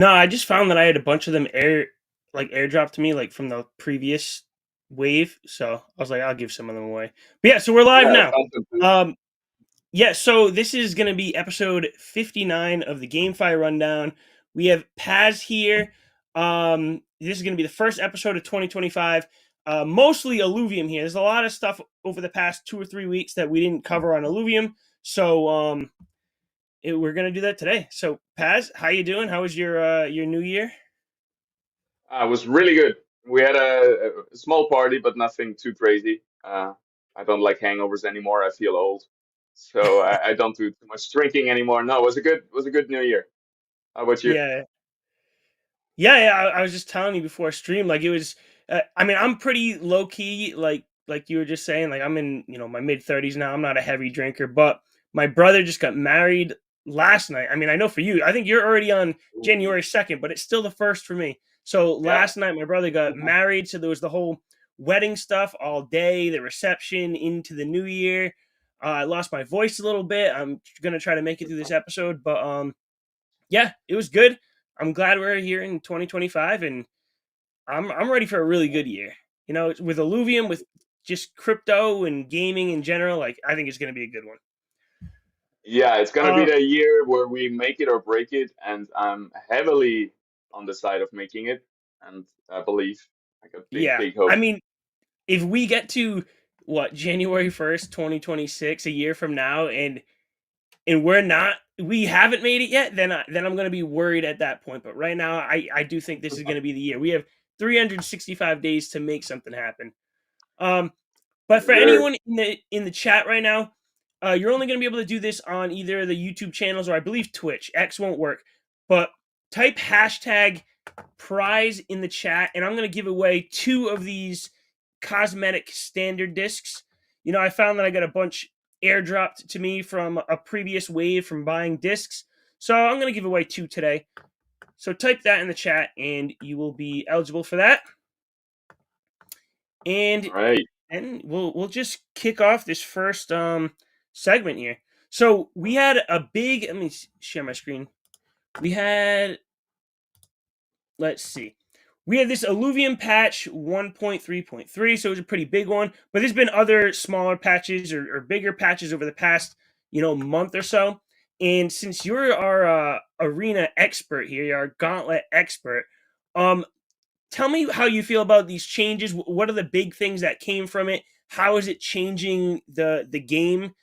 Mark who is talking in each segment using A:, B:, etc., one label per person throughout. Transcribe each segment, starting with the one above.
A: No, I just found that I had a bunch of them airdropped to me like from the previous wave, so I was like, I'll give some of them away. But yeah, so we're live
B: Yeah,
A: now.
B: content too.
A: Um, yeah, so this is gonna be episode 59 of the GameFi rundown. We have Paz here. This is gonna be the first episode of 2025. Mostly Illuvium here. There's a lot of stuff over the past 2 or 3 weeks that we didn't cover on Illuvium, so we're gonna do that today. So Paz, how you doing? How was your new year?
B: It was really good. We had a small party, but nothing too crazy. I don't like hangovers anymore. I feel old, so I don't do too much drinking anymore. No, it was a good New Year. How about you?
A: Yeah, yeah. I was just telling you before stream, like it was. I mean, I'm pretty low key, like you were just saying. Like I'm in my mid 30s now. I'm not a heavy drinker, but my brother just got married last night. I mean, I know for you, I think you're already on
B: Ooh.
A: January 2nd, but it's still the first for me. So
B: Yeah.
A: last night my brother got married, so there was the whole wedding stuff all day, the reception into the new year. I lost my voice a little bit. I'm gonna try to make it through this episode, but yeah, it was good. I'm glad we're here in 2025, and I'm ready for a really good year. With Illuvium, with just crypto and gaming in general, like I think it's going to be a good one.
B: Yeah, it's gonna be
A: Uh,
B: the year where we make it or break it, and I'm heavily on the side of making it, and I believe I got big,
A: yeah,
B: big
A: I
B: hopes.
A: mean, if we get to what January 1st, 2026, a year from now, and we haven't made it yet, then I'm going to be worried at that point. But right now, I do think this is going to be the year. We have 365 days to make something happen. Um, But for
B: Sure.
A: anyone in the chat right now, you're only going to be able to do this on either the YouTube channels or I believe Twitch. X won't work, but type hashtag prize in the chat, and I'm going to give away two of these cosmetic standard discs. I found that I got a bunch airdropped to me from a previous wave from buying discs, so I'm going to give away two today. So type that in the chat, and you will be eligible for that. And
B: All right.
A: and we'll just kick off this first segment here. So we had a big. Let me share my screen. We had, let's see, we had this Illuvium patch 1.3.3, so it was a pretty big one. But there's been other smaller patches or bigger patches over the past month or so. And since you're our arena expert here, you're our gauntlet expert, um, tell me how you feel about these changes. What are the big things that came from it? How is it changing the game?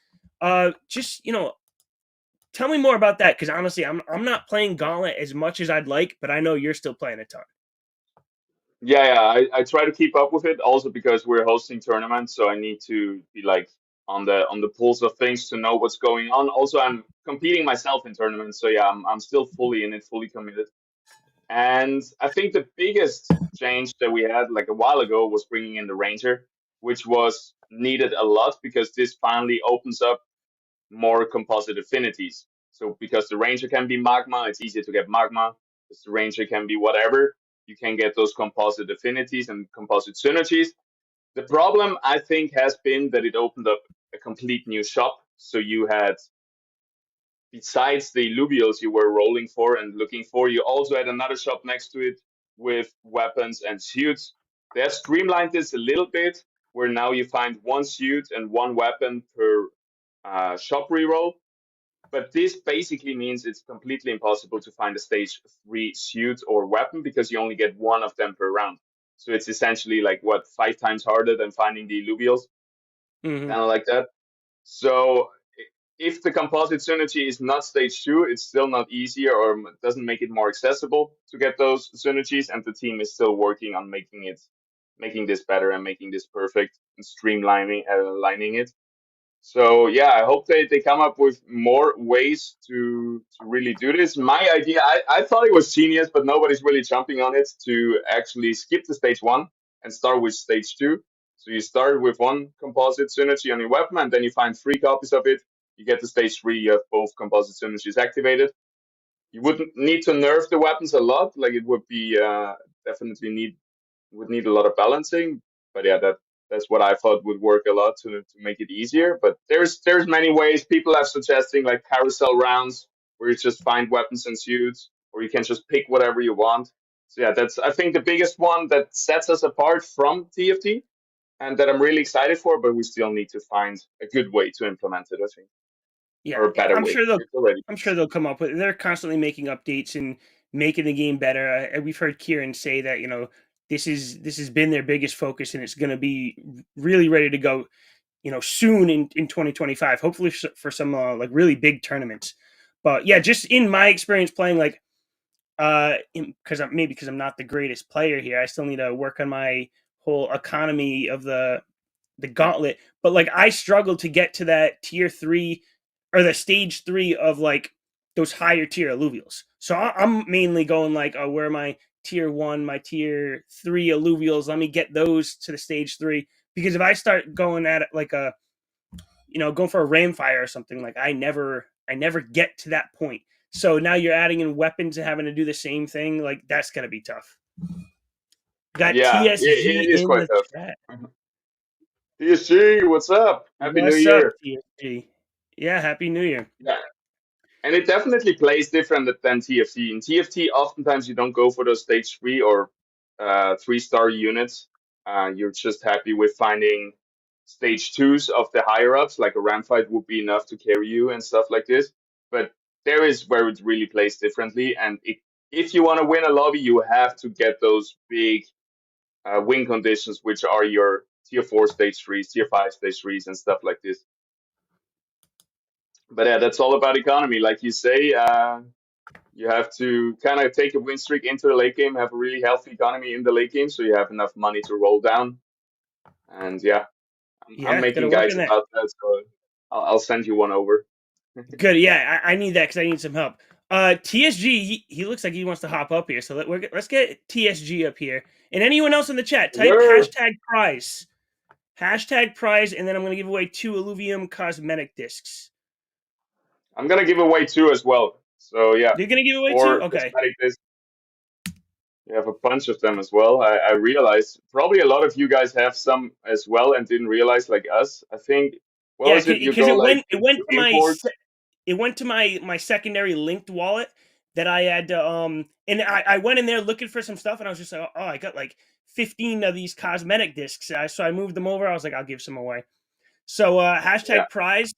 A: Just tell me more about that, because honestly, I'm not playing Gauntlet as much as I'd like, but I know you're still playing a ton.
B: Yeah, I try to keep up with it also because we're hosting tournaments, so I need to be like on the pulse of things to know what's going on. Also, I'm competing myself in tournaments, so yeah, I'm still fully in it, fully committed. And I think the biggest change that we had like a while ago was bringing in the Ranger, which was needed a lot because this finally opens up more composite affinities. So because the Ranger can be magma, it's easier to get magma. Because the Ranger can be whatever, you can get those composite affinities and composite synergies. The problem I think has been that it opened up a complete new shop. So you had, besides the illuvials you were rolling for and looking for, you also had another shop next to it with weapons and suits. They have streamlined this a little bit, where now you find one suit and one weapon per shop reroll. But this basically means it's completely impossible to find a stage 3 suit or weapon because you only get one of them per round. So it's essentially like what, 5 times harder than finding the illuvials,
A: Hmm.
B: kind of like that. So if the composite synergy is not stage 2, it's still not easier or doesn't make it more accessible to get those synergies, and the team is still working on making this better and making this perfect and streamlining aligning it. So yeah, I hope they come up with more ways to really do this. My idea, I thought it was genius, but nobody's really jumping on it to actually skip the stage 1 and start with stage 2. So you start with one composite synergy on your weapon, and then you find 3 copies of it. You get to stage 3, you have both composite synergies activated. You wouldn't need to nerf the weapons a lot, like it would be definitely would need a lot of balancing. But yeah, that's what I thought would work a lot to make it easier. But there's many ways. People have suggesting like carousel rounds where you just find weapons and suits. or you can just pick whatever you want. So yeah, that's I think the biggest one that sets us apart from TFT, and that I'm really excited for. But we still need to find a good way to implement it. I think, or
A: Yeah,
B: a better
A: I'm
B: way.
A: sure they'll
B: It's already.
A: I'm sure they'll come up with. They're constantly making updates and making the game better. We've heard Kieran say that this has been their biggest focus, and it's going to be really ready to go. Soon in 2025. Hopefully for some like really big tournaments. But yeah, just in my experience playing, like because I'm not the greatest player here, I still need to work on my whole economy of the gauntlet. But like I struggled to get to that tier 3 or the stage 3 of like those higher tier alluvials. So I'm mainly going like, oh, where are my tier 1, my tier 3 alluvials? Let me get those to the stage 3, because if I start going at it like going for a ramfire or something, like I never get to that point. So now you're adding in weapons and having to do the same thing. Like that's gonna be tough. Got
B: Yeah, it
A: TSG
B: is
A: in
B: quite
A: the
B: tough.
A: chat.
B: TSG, what's up? Happy New
A: What's up,
B: Year.
A: TSG? Yeah, happy New Year.
B: Yeah, and it definitely plays different than TFT. In TFT, oftentimes you don't go for those stage 3 or 3-star units. You're just happy with finding stage 2s of the higher ups, like a ram fight would be enough to carry you and stuff like this. But there is where it really plays differently. And if you want to win a lobby, you have to get those big win conditions, which are your tier 4 stage 3s, tier 5 stage 3s, and stuff like this. But yeah, that's all about economy. Like you say, you have to kind of take a win streak into the late game, have a really healthy economy in the late game, so you have enough money to roll down. And yeah, I'm
A: Yeah, gotta
B: making
A: work
B: guides
A: on that.
B: about that, so I'll send you one over.
A: Good. Yeah, I need that because I need some help. TSG, he looks like he wants to hop up here. So let's get TSG up here. And anyone else in the chat, type
B: Sure.
A: #prize. #prize, and then I'm going to give away 2 Illuvium cosmetic discs.
B: I'm gonna give away 2 as well. So yeah,
A: You're going to give away 2?
B: 4
A: Okay.
B: cosmetic discs. You have a bunch of them as well. I realized probably a lot of you guys have some as well and didn't realize, like us. I think, what
A: Yeah,
B: was it? You
A: because
B: go like
A: it went
B: to
A: to
B: import.
A: my secondary linked wallet that I had to and I went in there looking for some stuff, and I was just like, oh, I got like 15 of these cosmetic discs. So I moved them over. I was like, I'll give some away. So
B: Yeah,
A: #prize.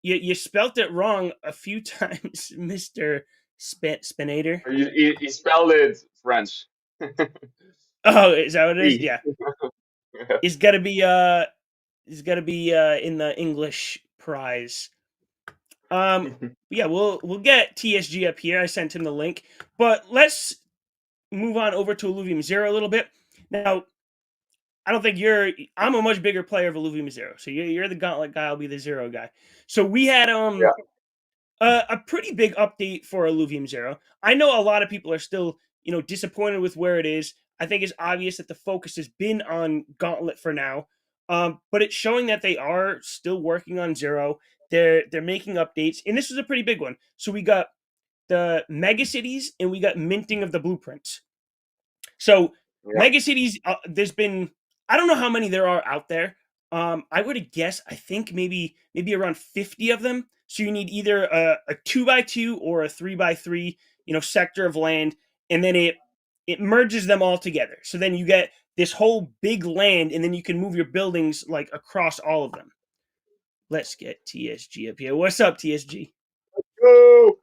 A: You spelt it wrong a few times, Mister Spinator.
B: you spelled it French.
A: Oh, is that what it is?
B: E.
A: Yeah, it's gotta be in the English prize. Yeah, we'll get TSG up here. I sent him the link, but let's move on over to Illuvium Zero a little bit. Now, I don't think you're. I'm a much bigger player of Illuvium Zero, so you're the Gauntlet guy. I'll be the Zero guy. So we had
B: Yeah.
A: a pretty big update for Illuvium Zero. I know a lot of people are still disappointed with where it is. I think it's obvious that the focus has been on Gauntlet for now, but it's showing that they are still working on Zero. They're making updates, and this was a pretty big one. So we got the mega cities and we got minting of the blueprints. So
B: Yeah.
A: mega cities, there's been, I don't know how many there are out there. I would guess, I think maybe around 50 of them. So you need either a 2x2 or a 3x3, sector of land, and then it merges them all together. So then you get this whole big land, and then you can move your buildings like across all of them. Let's get TSG up here. What's up, TSG?
B: Go.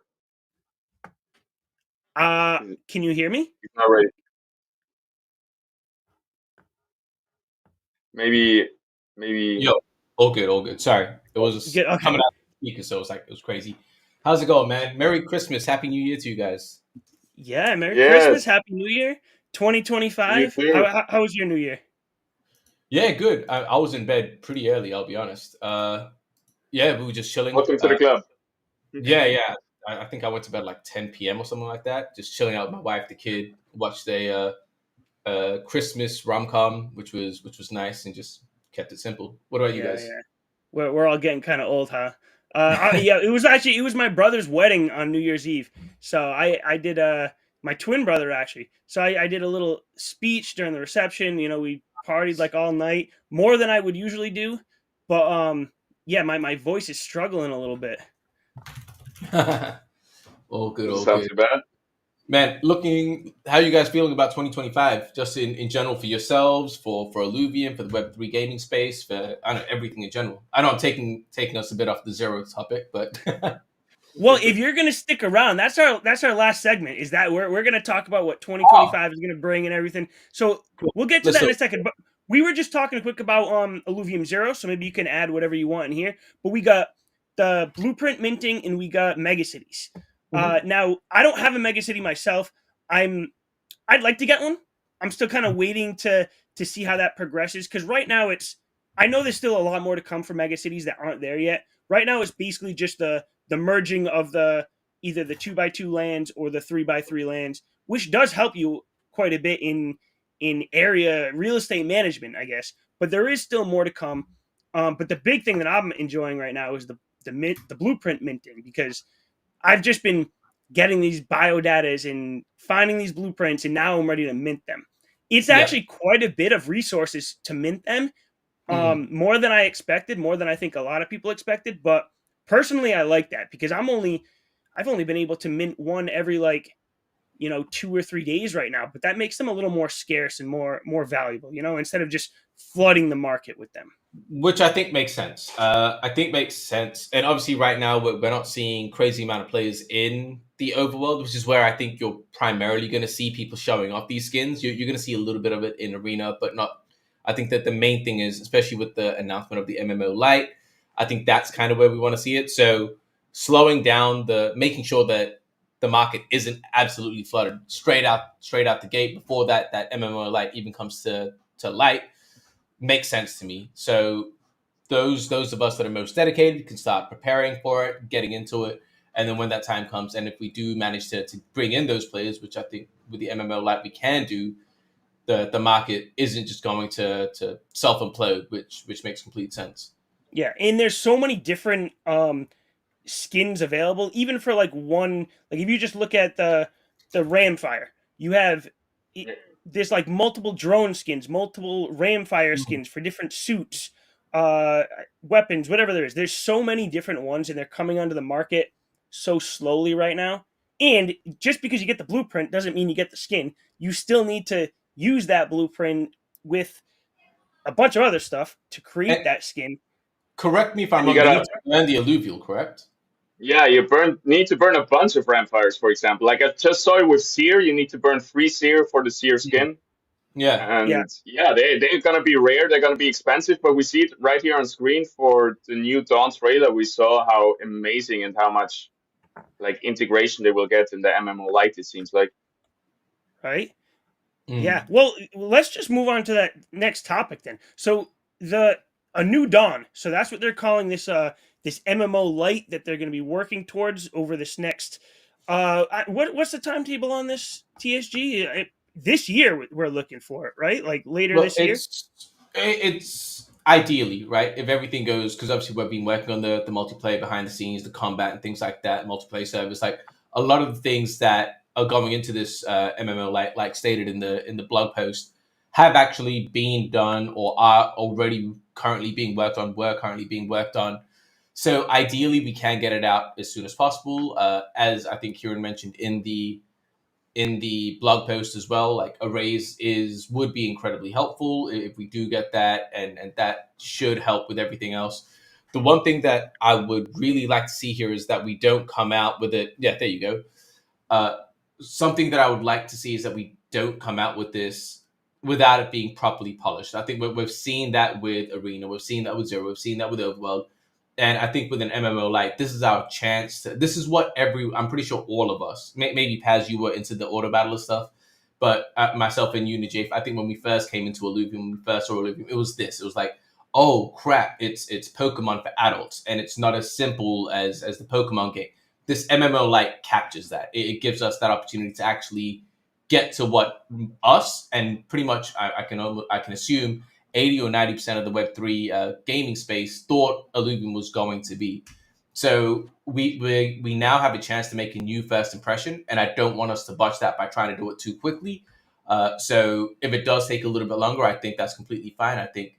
A: Can you hear me?
B: He's not ready. Maybe, maybe.
C: Yo, all good, all good. Sorry, it was
A: Good. Okay.
C: coming out of the speaker, so it was crazy. How's it going, man? Merry Christmas, Happy New Year to you guys.
A: Yeah, Merry Christmas,
B: Yes,
A: Happy New Year,
B: you
A: 2025.
B: too.
A: How was your New Year?
C: Yeah, good. I was in bed pretty early, I'll be honest. Yeah, we were just chilling.
B: Welcome to the club.
C: Yeah. I think I went to bed like 10 p.m. or something like that. Just chilling out with my wife, the kid, watched a Christmas rom com, which was nice, and just kept it simple. What about you
A: Yeah,
C: guys?
A: yeah. We're all getting kind of old, huh? Yeah, it was my brother's wedding on New Year's Eve. So I did my twin brother actually. So I did a little speech during the reception. We partied like all night, more than I would usually do. But yeah, my voice is struggling a little bit.
C: All good,
B: Doesn't
C: all
B: sound
C: good.
B: too bad.
C: Man, how are you guys feeling about 2025? Just in general for yourselves, for Illuvium, for the Web3 gaming space, for I don't know, everything in general. I know I'm taking us a bit off the zero topic, but
A: Well, if you're gonna stick around, that's our last segment. Is that we're gonna talk about what
C: oh,
A: 2025 is gonna bring and everything. So
C: cool.
A: we'll get to
C: Let's
A: that
C: do
A: in a
C: it.
A: second. But we were just talking quick about Illuvium Zero, so maybe you can add whatever you want in here. But we got the blueprint minting and we got megacities.
C: Mhm.
A: Now I don't have a megacity myself. I'd like to get one. I'm still kind of waiting to see how that progresses because right now it's I know there's still a lot more to come for megacities that aren't there yet. Right now it's basically just the merging of the either the 2x2 lands or the 3x3 lands, which does help you quite a bit in area real estate management, I guess. But there is still more to come. But the big thing that I'm enjoying right now is the blueprint minting because I've just been getting these biodatas and finding these blueprints, and now I'm ready to mint them. It's
C: Yeah.
A: actually quite a bit of resources to mint them,
C: Mm.
A: more than I expected, more than I think a lot of people expected. But personally, I like that because I've only been able to mint one every 2 or 3 days right now, but that makes them a little more scarce and more valuable, instead of just flooding the market with them.
C: Which I think makes sense. I think makes sense. And obviously, right now we're not seeing crazy amount of players in the overworld, which is where I think you're primarily going to see people showing off these skins. You're going to see a little bit of it in arena, but not. I think that the main thing is, especially with the announcement of the MMO Lite, I think that's kind of where we want to see it. So slowing down making sure that the market isn't absolutely flooded straight out the gate before that MMO Lite even comes to light makes sense to me. So those of us that are most dedicated can start preparing for it, getting into it, and then when that time comes, and if we do manage to bring in those players, which I think with the MMO Lite we can do, the market isn't just going to self implode, which makes complete sense.
A: Yeah, and there's so many different skins available even for like if you just look at the Ramfire, you have
B: Yeah.
A: there's like multiple drone skins, multiple Ramfire
C: Mhm.
A: skins for different suits, uh weapons, whatever there is. There's so many different ones and they're coming onto the market so slowly right now. And just because you get the blueprint doesn't mean you get the skin. You still need to use that blueprint with a bunch of other stuff to create
C: And
A: that skin.
C: correct me if I'm
B: And you
C: wrong. You
B: gotta,
C: need to learn the alluvial, correct?
B: yeah, you need to burn a bunch of Ramfires, for example. Like I just saw it with Seer, you need to burn 3 Seer for the Seer
C: Mhm.
B: skin.
C: Yeah.
A: Yeah,
B: And yeah, they're gonna be rare, they're gonna be expensive, but we see it right here on screen for the new Dawn trailer. We saw how amazing and how much like integration they will get in the MMO Lite, it seems like.
A: right. Yeah.
C: Mm.
A: Well, let's just move on to that next topic then. So the a new dawn. So that's what they're calling this MMO light that they're going to be working towards over this next. What's the timetable on this TSG? This year we're looking for it, right? Like later
C: Well,
A: this year.
C: it's ideally right if everything goes because obviously we've been working on the multiplayer behind the scenes, the combat and things like that, multiplayer service. Like a lot of the things that are going into this MMO, like stated in the blog post, have actually been done or are already currently being worked on. Were currently being worked on. So ideally, we can get it out as soon as possible. As I think Kieran mentioned in the blog post as well, like arrays is would be incredibly helpful if we do get that, and that should help with everything else. The one thing that I would really like to see here is that we don't come out with it. Yeah, there you go. uh, Something that I would like to see is that we don't come out with this without it being properly polished. I think we've seen that with Arena, we've seen that with Zero, we've seen that with Overworld, and I think with an MMO like this is our chance to. This is what I'm pretty sure all of us, maybe Paz, you were into the auto battler stuff, but myself and you, Najaf, I think when we first came into Illuvium, when we first saw Illuvium, it was this. It was like, oh crap, it's Pokemon for adults, and it's not as simple as the Pokemon game. This MMO like captures that. It gives us that opportunity to actually get to what us and pretty much I can assume 80 or 90% of the Web3 gaming space thought Illuvium was going to be. So we now have a chance to make a new first impression, and I don't want us to botch that by trying to do it too quickly. So if it does take a little bit longer, I think that's completely fine. I think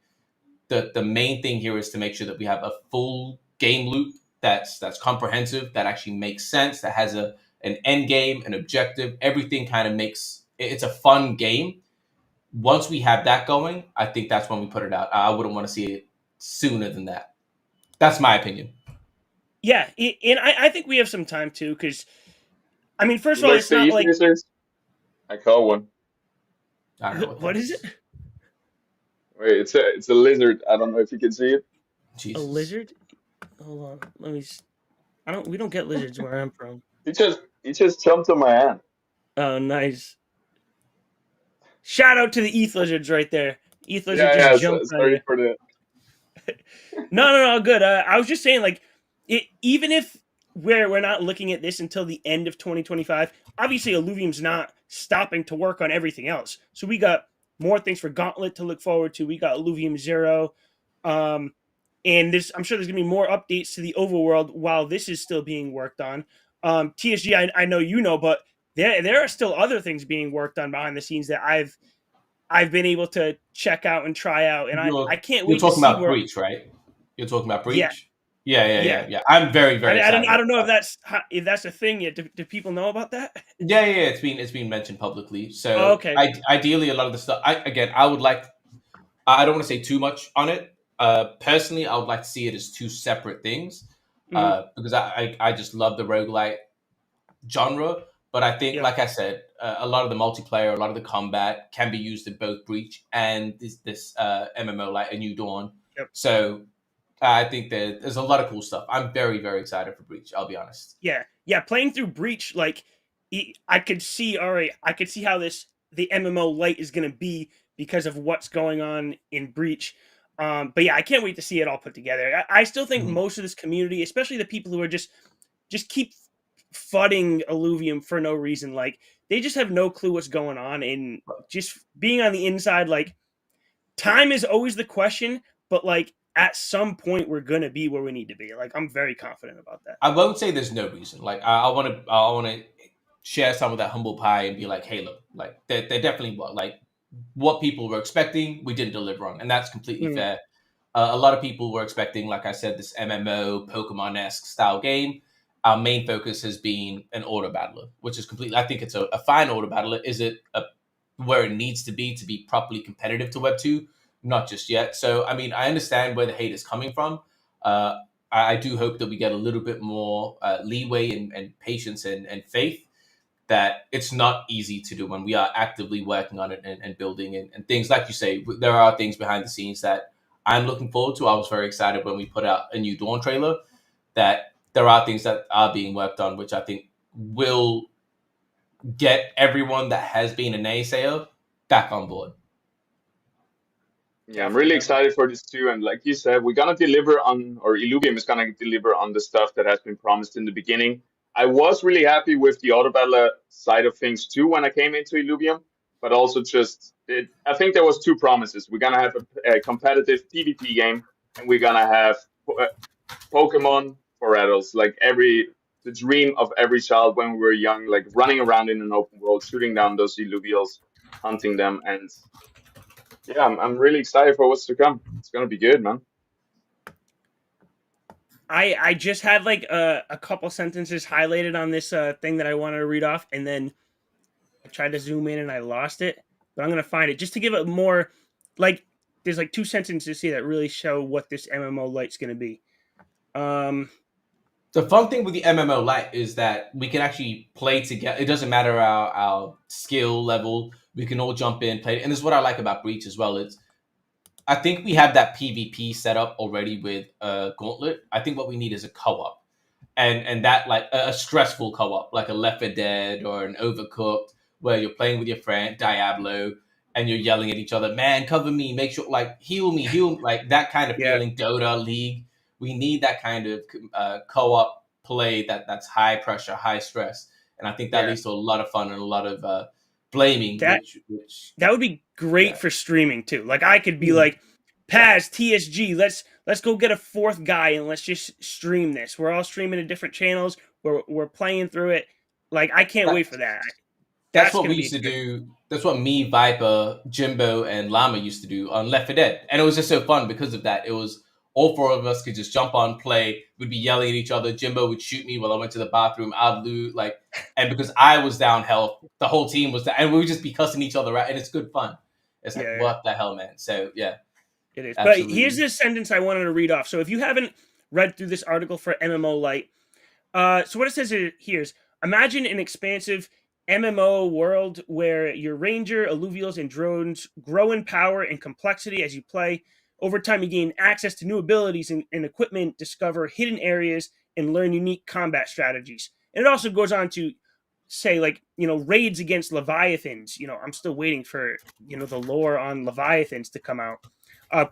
C: the main thing here is to make sure that we have a full game loop that's comprehensive, that actually makes sense, that has an end game, an objective. Everything kind of makes it's a fun game. Once we have that going, I think that's when we put it out. I wouldn't want to see it sooner than that. That's my opinion.
A: Yeah, and I think we have some time too, because I mean, first
B: Who
A: of all,
B: likes
A: it's
B: to
A: not
B: eat
A: like
B: lizards? I call one.
C: I don't know what that
A: what is it?
C: is.
B: Wait, it's a lizard. I don't know if you can see it.
A: A
C: Jesus.
A: lizard? Hold on, let me. I don't. We don't get lizards where I'm from.
B: He just jumped on my hand.
A: Oh, nice. Shout out to the ETH lizards right there. ETH lizard
B: Yeah,
A: just
B: yeah. So,
A: jumped on
B: sorry
A: you.
B: for the.
A: No, good. I was just saying, like, even if we're not looking at this until the end of 2025, obviously Illuvium's not stopping to work on everything else. So we got more things for Gauntlet to look forward to. We got Illuvium Zero, um, and this I'm sure there's gonna be more updates to the overworld while this is still being worked on. TSG, I know you know, but there are still other things being worked on behind the scenes that I've been able to check out and try out, and I
C: You're
A: can't
C: you're
A: wait to
C: talking
A: see
C: about
A: where.
C: Breach, right? You're talking about
A: Yeah,
C: Breach. Yeah, yeah,
A: yeah.
C: yeah, yeah. I'm very, very excited
A: I don't know
C: about.
A: if that's a thing yet. Do people know about that?
C: Yeah, yeah, yeah. It's been mentioned publicly.
A: Oh,
C: So,
A: okay.
C: ideally, a lot of the stuff. I would like. I don't want to say too much on it. Personally, I would like to see it as two separate things.
A: Hmm.
C: Because I just love the roguelite genre. But I think,
A: Yep.
C: like I said, a lot of the multiplayer, a lot of the combat can be used in both Breach and this MMO, like A New Dawn.
A: Yep.
C: So I think that there's a lot of cool stuff. I'm very, very excited for Breach. I'll be honest.
A: Yeah. Yeah. Playing through Breach, like I could see. All right, I could see how the MMO light is going to be because of what's going on in Breach. But yeah, I can't wait to see it all put together. I still think
C: Mhm.
A: most of this community, especially the people who are just keep fudding Illuvium for no reason, like they just have no clue what's going on, and just being on the inside, like time is always the question, but like at some point we're gonna be where we need to be. Like I'm very confident about that.
C: I won't say there's no reason. Like I want to share some of that humble pie and be like, hey, look, like they're definitely like what people were expecting, we didn't deliver on, and that's completely
A: Mm,
C: fair. A lot of people were expecting, like I said, this MMO Pokemon esque style game. Our main focus has been an order battler, which is completely. I think it's a fine order battler. Is it where it needs to be properly competitive to Web two? Not just yet. So I mean, I understand where the hate is coming from. Uh, I do hope that we get a little bit more leeway and patience and faith that it's not easy to do when we are actively working on it and building and things like you say. There are things behind the scenes that I'm looking forward to. I was very excited when we put out a new Dawn trailer. That there are things that are being worked on, which I think will get everyone that has been a naysayer back on board.
B: Yeah, I'm
A: definitely,
B: really
A: definitely.
B: excited for this too. And like you said, we're gonna deliver on, or Illuvium is gonna deliver on the stuff that has been promised in the beginning. I was really happy with the auto battler side of things too when I came into Illuvium, but also just it. I think there was two promises. We're gonna have a competitive PvP game, and we're gonna have Pokemon for adults. Like the dream of every child when we were young, like running around in an open world, shooting down those Illuvials, hunting them, and yeah, I'm really excited for what's to come. It's gonna be good, man.
A: I just had like a couple sentences highlighted on this thing that I wanted to read off, and then I tried to zoom in and I lost it. But I'm gonna find it just to give it more. Like there's like two sentences here that really show what this MMO light's gonna be. Um,
C: The fun thing with the MMO Lite is that we can actually play together. It doesn't matter our skill level. We can all jump in, play. And this is what I like about Breach as well. It's I think we have that PvP set up already with Gauntlet. I think what we need is a co-op, and that like a stressful co-op, like a Left 4 Dead or an Overcooked, where you're playing with your friend Diablo and you're yelling at each other, man, cover me, make sure like heal me, like that kind of
A: yeah,
C: feeling. Dota League, we need that kind of co-op play that's high pressure, high stress, and I think that
A: yeah.
C: leads to a lot of fun and a lot of blaming,
A: That
C: which
A: that would be great
C: yeah.
A: for streaming too. Like I could be
C: Mhm.
A: like, Paz, TSG, let's go get a fourth guy and let's just stream this. We're all streaming to different channels. We're playing through it. Like I can't wait for that.
C: That's
A: That's
C: what
A: gonna
C: we
A: be
C: used to
A: exciting.
C: do. That's what me, Viper, Jimbo, and Llama used to do on Left 4 Dead, and it was just so fun because of that. It was all four of us could just jump on, play. We'd be yelling at each other. Jimbo would shoot me while I went to the bathroom. I'd lose, and because I was down health, the whole team was down, and we would just be cussing each other out, and it's good fun. It's like,
A: Yeah,
C: what the hell, man? So yeah,
A: it is. But here's
C: absolutely.
A: this sentence I wanted to read off. So if you haven't read through this article for MMO Lite, so what it says here is: imagine an expansive MMO world where your ranger, alluvials, and drones grow in power and complexity as you play. Over time, you gain access to new abilities and equipment, discover hidden areas, and learn unique combat strategies. And it also goes on to say, like, raids against leviathans. I'm still waiting for the lore on leviathans to come out.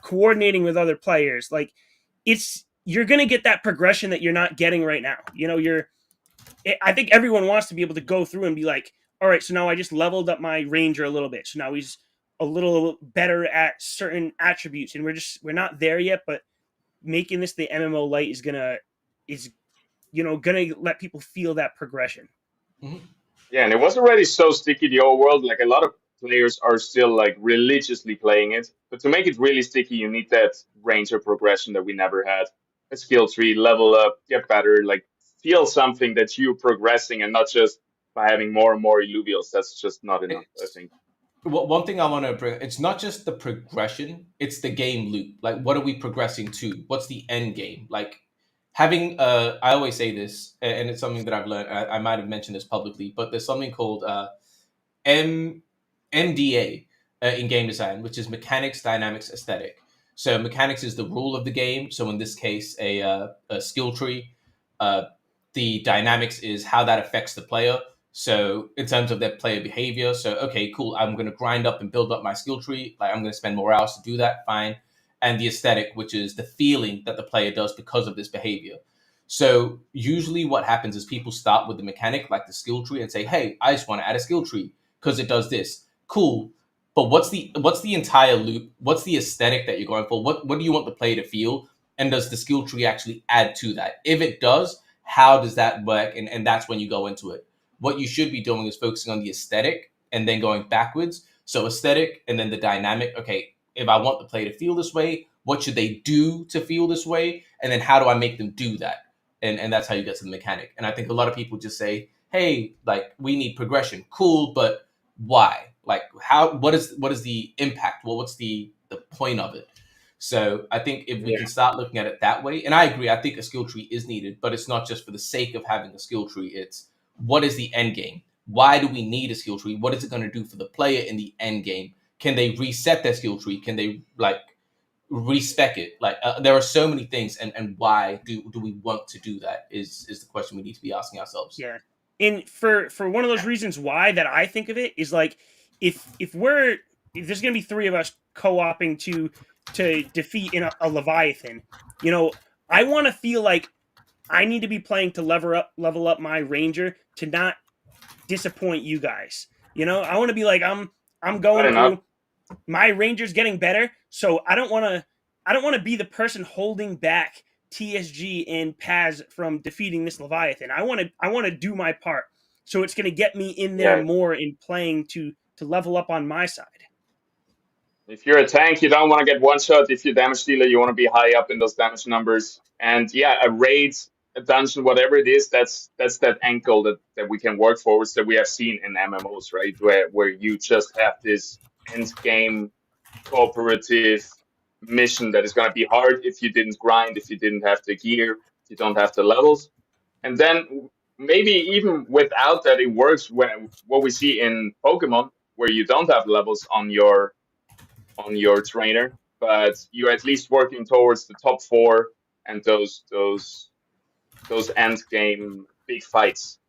A: Coordinating with other players, like, you're gonna get that progression that you're not getting right now. I think everyone wants to be able to go through and be like, all right, so now I just leveled up my ranger a little bit, so now he's a little better at certain attributes, and we're not there yet. But making this the MMO Lite is gonna let people feel that progression.
C: Mhm.
B: Yeah, and it was already so sticky, the old world. Like a lot of players are still like religiously playing it. But to make it really sticky, you need that ranger progression that we never had. A skill tree, level up, get better, like feel something that you're progressing and not just by having more and more illuvials. That's just not enough, I
C: It's
B: think.
C: one thing I want to bring. It's not just the progression; it's the game loop. Like, what are we progressing to? What's the end game? Like, having. I always say this, and it's something that I've learned. I might have mentioned this publicly, but there's something called M MDA in game design, which is mechanics, dynamics, aesthetic. So mechanics is the rule of the game. So in this case, a skill tree. Uh, the dynamics is how that affects the player. So in terms of their player behavior, so okay, cool. I'm going to grind up and build up my skill tree. Like I'm going to spend more hours to do that. Fine. And the aesthetic, which is the feeling that the player does because of this behavior. So usually, what happens is people start with the mechanic, like the skill tree, and say, "Hey, I just want to add a skill tree because it does this." Cool, but what's the entire loop? What's the aesthetic that you're going for? What do you want the player to feel? And does the skill tree actually add to that? If it does, how does that work? And that's when you go into it. What you should be doing is focusing on the aesthetic and then going backwards. So aesthetic and then the dynamic. Okay, if I want the player to feel this way, what should they do to feel this way? And then how do I make them do that? And that's how you get to the mechanic. And I think a lot of people just say, "Hey, like we need progression." Cool, but why? Like how? What is the impact? Well, what's the point of it? So I think if we
B: Yeah.
C: can start looking at it that way, and I agree, I think a skill tree is needed, but it's not just for the sake of having a skill tree. It's what is the end game? Why do we need a skill tree? What is it going to do for the player in the end game? Can they reset their skill tree? Can they like respec it? Like there are so many things, and why do we want to do that? Is the question we need to be asking ourselves.
A: Yeah. And for one of those reasons why that I think of it is like, if there's gonna be three of us co-oping to defeat a Leviathan, I want to feel like I need to be playing to level up my ranger to not disappoint you guys. I want to be like, I'm
B: Fair
A: going
B: enough.
A: through, my ranger's getting better, so I don't want to be the person holding back TSG and Paz from defeating this Leviathan. I want to do my part. So it's going to get me in there
B: Yeah.
A: more in playing to level up on my side.
B: If you're a tank, you don't want to get one shot. If you're a damage dealer, you want to be high up in those damage numbers. And yeah, a raid, a dungeon, whatever it is, that's that end goal that we can work forwards that we have seen in MMOs, right? Where you just have this end game cooperative mission that is going to be hard if you didn't grind, if you didn't have the gear, if you don't have the levels. And then maybe even without that, it works when what we see in Pokemon, where you don't have levels on your trainer, but you're at least working towards the top four and those end game big fights.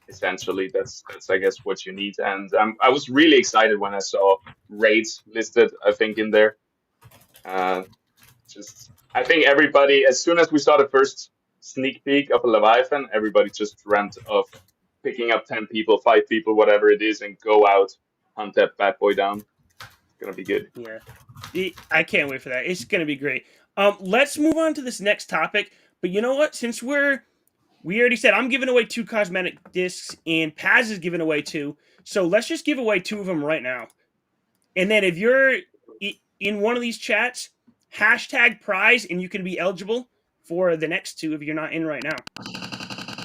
B: Essentially, that's I guess what you need. And I was really excited when I saw raids listed. I think in there, uh, just I think everybody, as soon as we saw the first sneak peek of a Leviathan, everybody just dreamt of picking up 10 people, 5 people, whatever it is, and go out hunt that bad boy down. It's gonna be good.
A: Yeah. I can't wait for that. It's going to be great. Let's move on to this next topic. But you know what? Since we already said I'm giving away 2 cosmetic discs and Paz is giving away 2. So let's just give away 2 of them right now. And then if you're in one of these chats, hashtag prize, and you can be eligible for the next two if you're not in right now.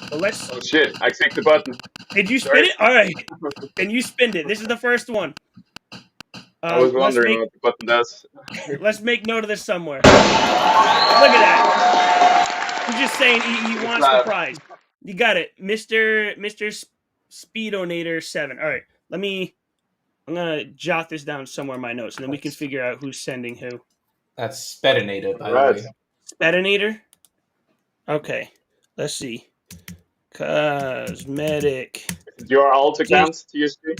A: So let's.
B: Oh shit! I clicked the button.
A: Did you spin
B: Sorry.
A: it? All right, then you spinned it. This is the first one.
B: I was
A: Let's
B: wondering
A: make
B: what the button does.
A: let's make note of this somewhere. Look at that. He's just saying he wants the prize. You got it, Mister Speedonator 7. All right, I'm gonna jot this down somewhere in my notes, and then we can figure out who's sending who.
C: That's Spedinator, by
B: Right.
C: the way.
A: Spedinator. Okay, let's see. Cosmetic.
B: Your alt account, TSP?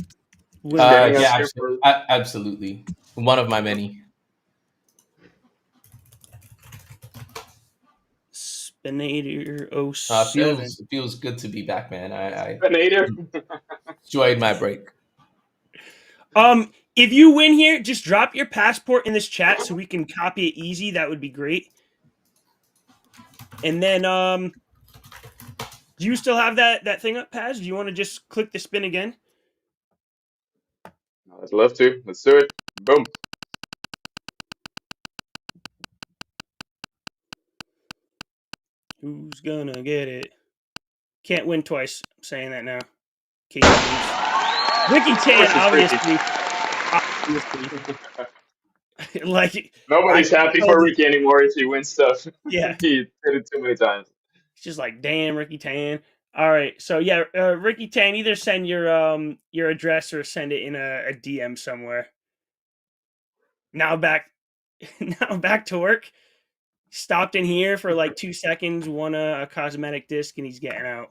B: Scamming us here for...
C: Absolutely. One of my many.
A: Spinator 07.
C: Feels good to be back, man. I
B: Spinator.
C: enjoyed my break.
A: If you win here, just drop your passport in this chat so we can copy it easy. That would be great. And then, do you still have that thing up, Paz? Do you want to just click the spin again?
B: I'd love to. Let's do it. Boom.
A: Who's gonna get it? Can't win twice. I'm saying that now. Ricky Tan, obviously. Like,
B: nobody's happy for Ricky anymore if he wins stuff.
A: Yeah.
B: He did it too many times.
A: It's just like, damn, Ricky Tan. All right, so yeah, Ricky Tan, either send your address or send it in a DM somewhere. Now back to work. Stopped in here for like 2 seconds, won a cosmetic disc, and he's getting out.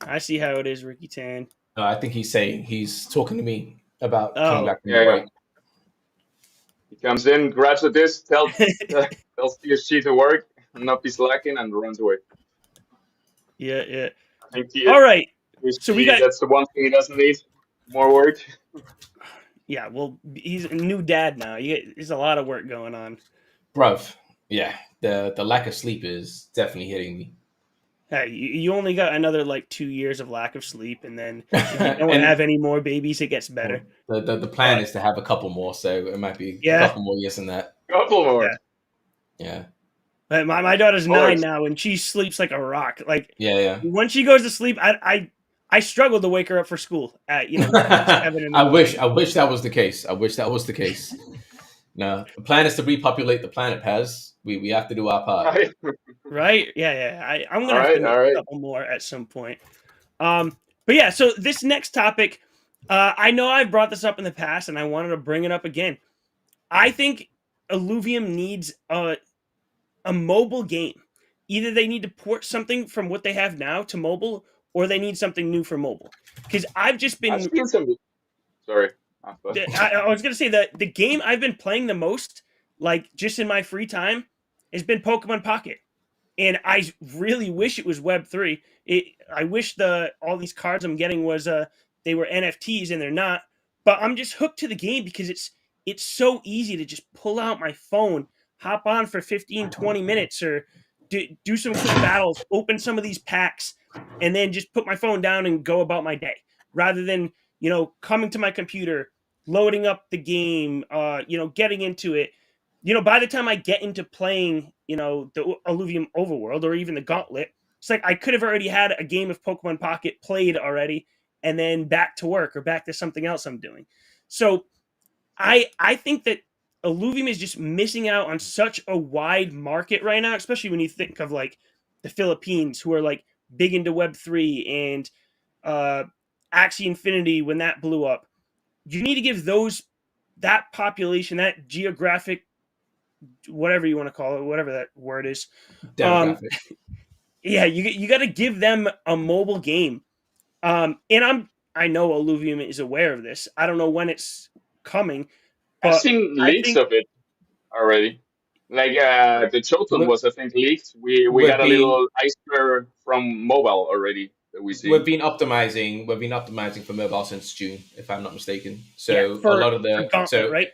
A: I see how it is, Ricky Tan.
C: No, I think he's talking to me about coming back from the break.
B: He comes in, grabs a disc, tells TSG to work, and not be slacking, and runs away.
A: Yeah.
B: I think
A: all right.
B: So that's the one thing he doesn't need. More work.
A: Yeah, well, he's a new dad now. There's a lot of work going on.
C: Bruv, yeah. The lack of sleep is definitely hitting me.
A: Hey, you only got another like 2 years of lack of sleep, and then if you don't have any more babies, it gets better.
C: The plan is to have a couple more, so it might be a couple more years than that.
B: Couple more.
C: Yeah.
A: But my daughter's 9 now, and she sleeps like a rock. Like,
C: yeah.
A: When she goes to sleep, I struggle to wake her up for school at 7 in the morning.
C: I wish that was the case. No, the plan is to repopulate the planet, Paz. We have to do our part.
A: Right? Yeah. I'm gonna have to make a couple more at some point. But yeah, so this next topic, I know I've brought this up in the past, and I wanted to bring it up again. I think Illuvium needs a mobile game. Either they need to port something from what they have now to mobile, or they need something new for mobile. Because I've just been...
B: Sorry.
A: I was going to say that the game I've been playing the most, like just in my free time, has been Pokemon Pocket. And I really wish it was Web3. I wish all these cards I'm getting was they were NFTs, and they're not. But I'm just hooked to the game because it's so easy to just pull out my phone, hop on for 15, 20 minutes, or do some quick battles, open some of these packs, and then just put my phone down and go about my day. Rather than, coming to my computer, loading up the game, getting into it. By the time I get into playing, the Illuvium Overworld or even the Gauntlet, it's like I could have already had a game of Pokemon Pocket played already, and then back to work or back to something else I'm doing. So I think that Illuvium is just missing out on such a wide market right now, especially when you think of like the Philippines, who are like big into Web3, and Axie Infinity when that blew up. You need to give that population, that geographic, whatever you want to call it, whatever that word is.
C: Demographic.
A: Yeah, you got to give them a mobile game. And I know Illuvium is aware of this. I don't know when it's coming.
B: I've seen leaks of it already. Like the Choton was, I think, leaked. We got a little iceberg from mobile already that we see.
C: We've been optimizing for mobile since June, if I'm not mistaken. So a lot of the
A: Gauntlet, right?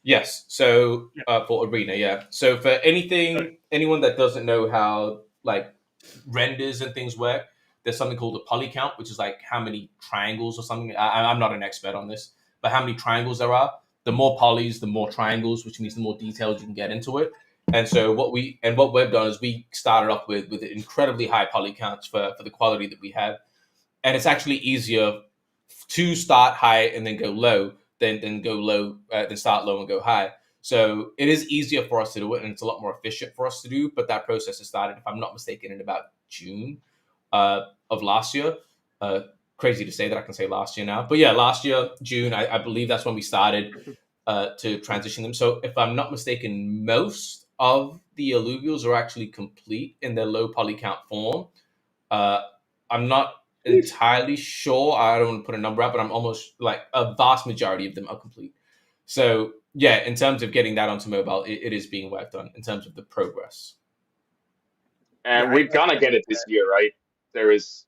C: Yes. So for Arena, yeah. So for anyone that doesn't know how like renders and things work, there's something called a poly count, which is like how many triangles or something. I'm not an expert on this, but how many triangles there are. the more polys, the more triangles, which means the more detailed you can get into it. And so what we've done is we started off with incredibly high poly counts for the quality that we have, and it's actually easier to start high and then go low than go low than start low and go high. So it is easier for us to do it, and it's a lot more efficient for us to do. But that process has started, if I'm not mistaken, in about June of last year. Crazy to say that I can say last year now, but yeah, last year June, I believe that's when we started to transition them. So if I'm not mistaken, most of the alluvials are actually complete in their low poly count form. Uh, I'm not entirely sure. I don't want to put a number out, but I'm almost like a vast majority of them are complete. So yeah, in terms of getting that onto mobile, it is being worked on in terms of the progress.
B: And
A: Yeah,
B: we're gonna get it this year, right? There is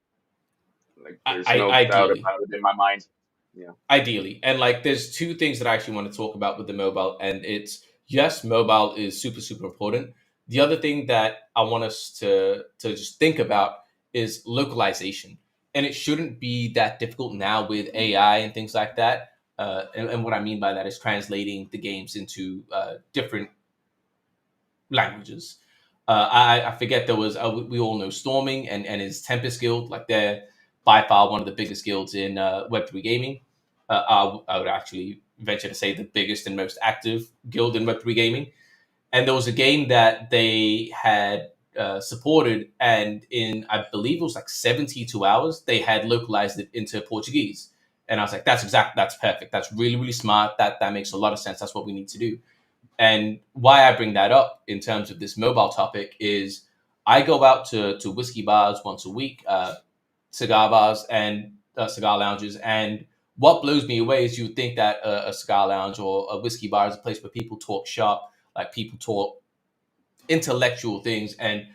B: there's no doubt
C: Ideally,
B: about it in my mind. Yeah.
C: ideally, and like there's two things that I actually want to talk about with the mobile, and it's yes, mobile is super important. The other thing that I want us to just think about is localization, and it shouldn't be that difficult now with AI and things like that. And what I mean by that is translating the games into different languages. I forget there was we all know Storming and his Tempest Guild, like they're by far one of the biggest guilds in Web3 gaming. I would actually venture to say the biggest and most active guild in Web3 gaming. And there was a game that they had supported, and in I believe it was like 72 hours, they had localized it into Portuguese. And I was like, that's perfect. That's really smart. That makes a lot of sense. That's what we need to do. And why I bring that up in terms of this mobile topic is I go out to whiskey bars once a week, cigar bars and cigar lounges. And what blows me away is you would think that a cigar lounge or a whiskey bar is a place where people talk shop, like people talk intellectual things. And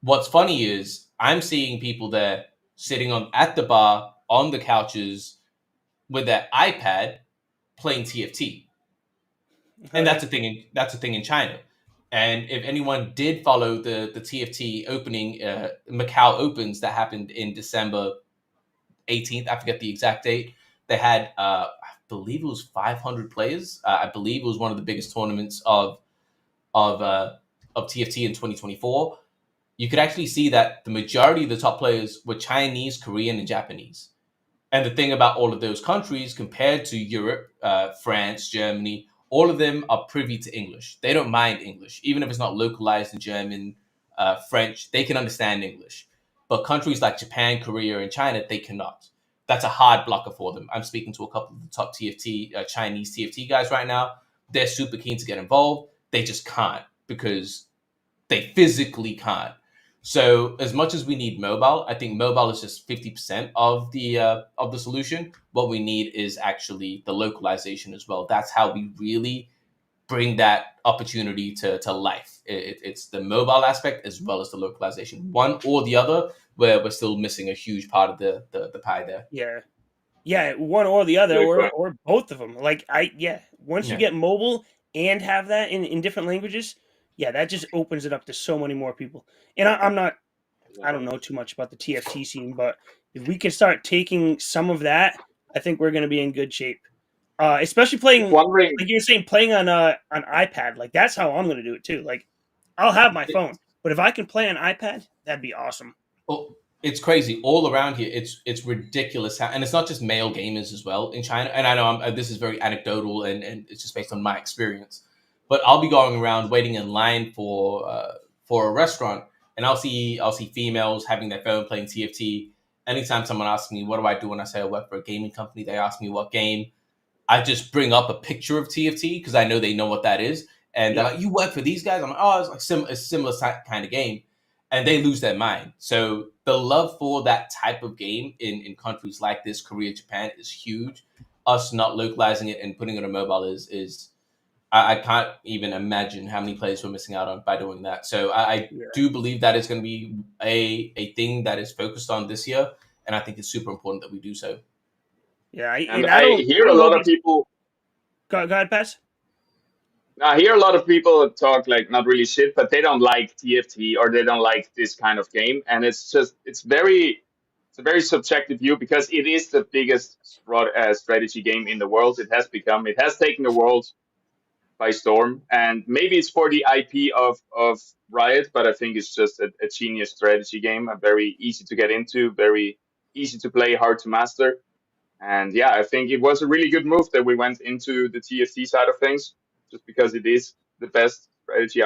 C: what's funny is I'm seeing people there sitting on at the bar on the couches with their iPad playing TFT, and
A: yeah.
C: that's a thing in China. And if anyone did follow the TFT opening, Macau Opens that happened in December 18th, I forget the exact date. They had, I believe it was 500 players. I believe it was one of the biggest tournaments of uh, of TFT in 2024. You could actually see that the majority of the top players were Chinese, Korean, and Japanese. And the thing about all of those countries compared to Europe, France, Germany, all of them are privy to English. They don't mind English, even if it's not localized in German, French. They can understand English. But countries like Japan, Korea, and China, they cannot. That's a hard blocker for them. I'm speaking to a couple of the top TFT Chinese TFT guys right now. They're super keen to get involved. They just can't because they physically can't. So as much as we need mobile, I think mobile is just 50% of the solution. What we need is actually the localization as well. That's how we really bring that opportunity to life. It's the mobile aspect as well as the localization. One or the other, where we're still missing a huge part of the pie there.
A: Yeah. Yeah, one or the other,
B: Good point.
A: or both of them. Like once you
C: Yeah.
A: get mobile and have that in different languages, yeah, that just opens it up to so many more people. And I'm not, I don't know too much about the TFT scene, but if we can start taking some of that, I think we're going to be in good shape. Especially
B: Just
A: playing,
B: wondering.
A: like you were saying, playing on iPad. Like that's how I'm going to do it too. Like I'll have my phone, but if I can play on iPad, that'd be awesome.
C: Oh, it's crazy all around here. It's ridiculous how, and it's not just male gamers as well in China. And I know this is very anecdotal and it's just based on my experience. But I'll be going around waiting in line for a restaurant, and I'll see females having their phone playing TFT. Anytime someone asks me what do I do when I say I work for a gaming company, they ask me what game. I just bring up a picture of TFT because I know they know what that is, and they're
A: Yeah,
C: like, "You work for these guys?" I'm like, "Oh, it's like a similar kind of game," and they lose their mind. So the love for that type of game in countries like this, Korea, Japan, is huge. Us not localizing it and putting it on mobile is I can't even imagine how many players we're missing out on by doing that. So I
A: yeah,
C: do believe that is going to be a thing that is focused on this year, and I think it's super important that we do so.
A: yeah.
B: And
A: And
B: I
A: I
B: hear a
A: don't know
B: lot
A: if
B: of
A: it's
B: people.
A: go ahead, pass.
B: I hear a lot of people talk like not really shit, but they don't like TFT or they don't like this kind of game, and it's very it's a very subjective view because it is the biggest strategy game in the world. It has taken the world by storm, and maybe it's for the IP of Riot, but I think it's just a genius strategy game, a very easy to get into, very easy to play, hard to master. And yeah, I think it was a really good move that we went into the TFT side of things, just because it is the best strategy